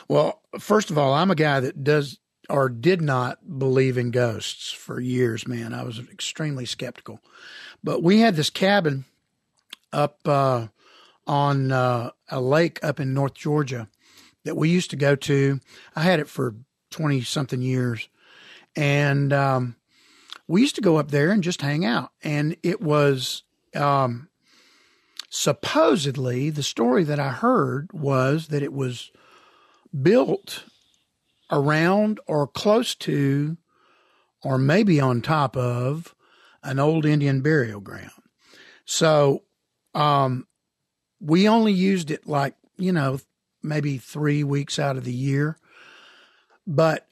Well, first of all, I'm a guy that does or did not believe in ghosts for years, man. I was extremely skeptical. But we had this cabin up on a lake up in North Georgia that we used to go to. I had it for 20-something years. And we used to go up there and just hang out. And it was supposedly, the story that I heard was that it was built around or close to or maybe on top of an old Indian burial ground. So we only used it like, maybe 3 weeks out of the year. But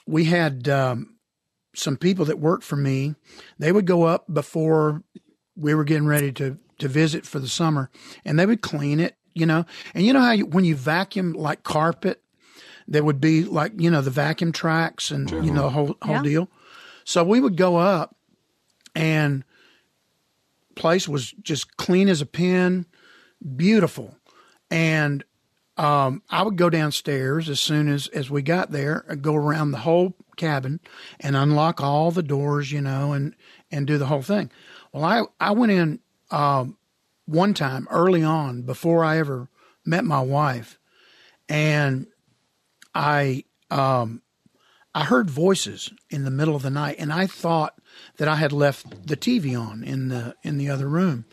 we had some people that worked for me. They would go up before we were getting ready to visit for the summer, and they would clean it, And you know how when you vacuum like carpet, there would be like, the vacuum tracks and, the whole deal. So we would go up and place was just clean as a pin, beautiful. And I would go downstairs as soon as we got there, and go around the whole cabin and unlock all the doors, and do the whole thing. Well, I went in one time early on before I ever met my wife, and I heard voices in the middle of the night, and I thought that I had left the TV on in the other room.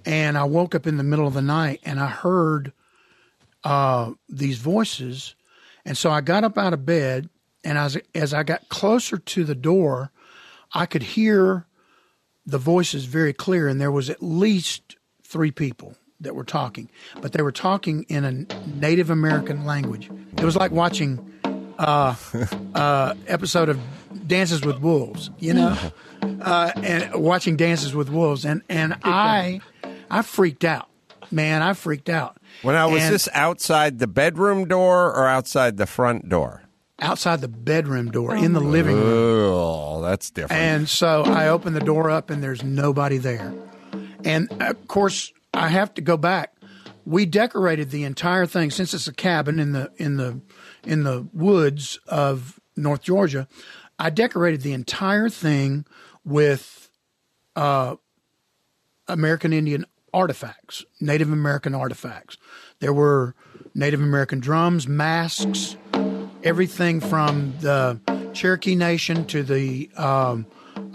And I woke up in the middle of the night and I heard these voices. And so I got up out of bed, and as I got closer to the door, I could hear the voices very clear. And there was at least 3 people that were talking, but they were talking in a Native American language. It was like watching episode of Dances with Wolves, and watching Dances with Wolves. And I freaked out, man. I freaked out. Now, was this outside the bedroom door or outside the front door? Outside the bedroom door, in the living room. Oh, that's different. And so I opened the door up, and there's nobody there. And of course, I have to go back. We decorated the entire thing, since it's a cabin in the woods of North Georgia. I decorated the entire thing with American Indian artifacts, Native American artifacts. There were Native American drums, masks, everything from the Cherokee Nation to the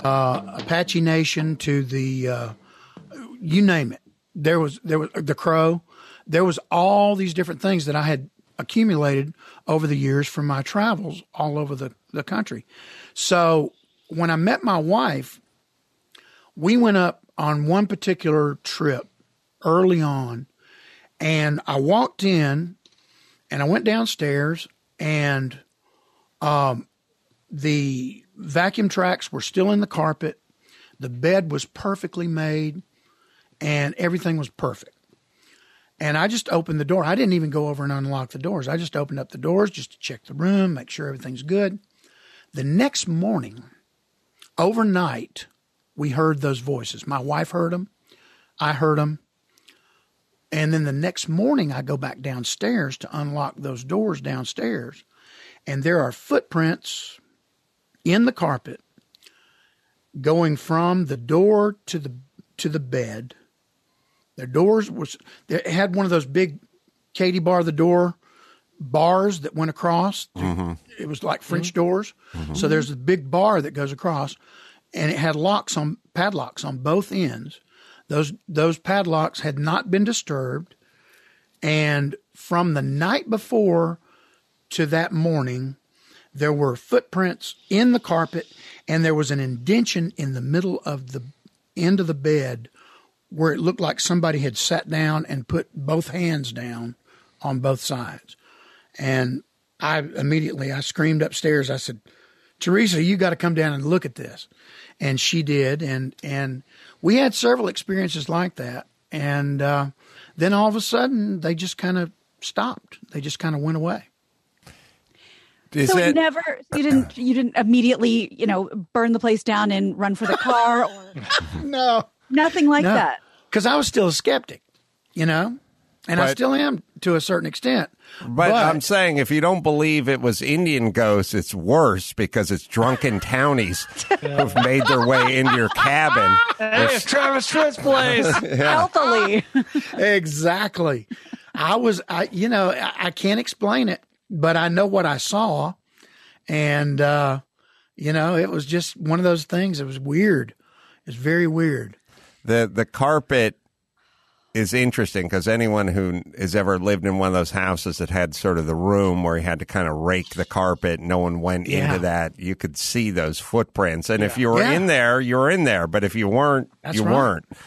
Apache Nation to the you name it. There was the Crow. There was all these different things that I had accumulated over the years from my travels all over the country. So when I met my wife, we went up on one particular trip early on, and I walked in and I went downstairs, and the vacuum tracks were still in the carpet. The bed was perfectly made, and everything was perfect. And I just opened the door. I didn't even go over and unlock the doors. I just opened up the doors just to check the room, make sure everything's good. The next morning, overnight, we heard those voices. My wife heard them. I heard them. And then the next morning, I go back downstairs to unlock those doors downstairs. And there are footprints in the carpet going from the door to the bed. Their doors they had one of those big Katie bar the door bars that went across. Mm-hmm. It was like French doors. Mm-hmm. So there's a big bar that goes across, and it had padlocks on both ends. Those padlocks had not been disturbed. And from the night before to that morning, there were footprints in the carpet, and there was an indention in the middle of the end of the bed where it looked like somebody had sat down and put both hands down on both sides. And I screamed upstairs. I said, Teresa, you got to come down and look at this. And she did. And we had several experiences like that. And then all of a sudden, they just kind of stopped. They just kind of went away. You didn't immediately, burn the place down and run for the car? Or No. Nothing like that. Because I was still a skeptic, And I still am to a certain extent. But I'm saying if you don't believe it was Indian ghosts, it's worse because it's drunken townies who've made their way into your cabin. Hey, it's Travis Tritt's place. Healthily. Exactly. I can't explain it, but I know what I saw. And, it was just one of those things. It was weird. It's very weird. The carpet is interesting because anyone who has ever lived in one of those houses that had sort of the room where you had to kind of rake the carpet, no one went into that, you could see those footprints. And if you were in there, you were in there. But if you weren't, you weren't.